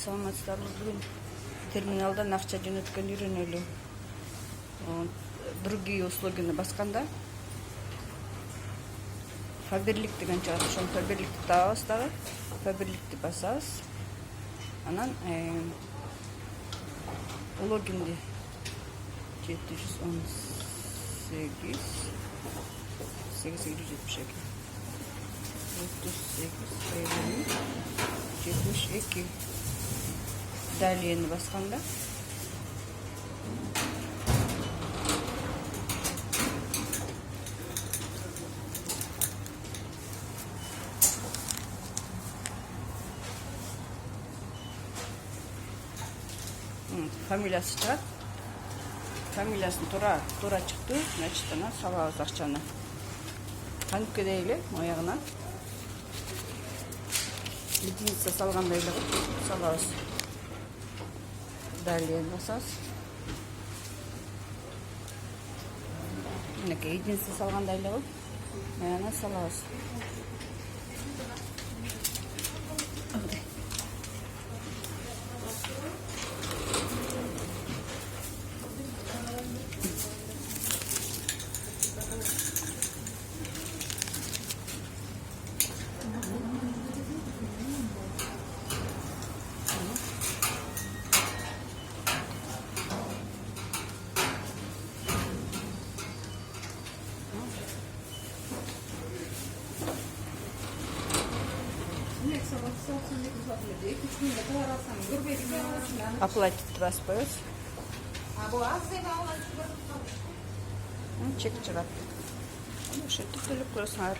Саламатсыздарбы? Бүгүн терминалдан акча жөнөткөн үйрөнөлү. Другие услугины басканда Фаберлик деген чыгат. Ошон Фаберликти табабыз дагы. Фаберликти басабыз. Анан логинди 718 872 72 далее басканда фамилиясы чыгат. Фамилиясын туура чыкты. Значит, ана салабыз акчаны. Кантип дейли, аягына. Единица салгандай эле салабыз. Далее басабыз. Мынакей единица салгандай эле аягына салабыз. Оплатить басып коебуз. Чек чыгат. Ошентип төлөп коесуңар.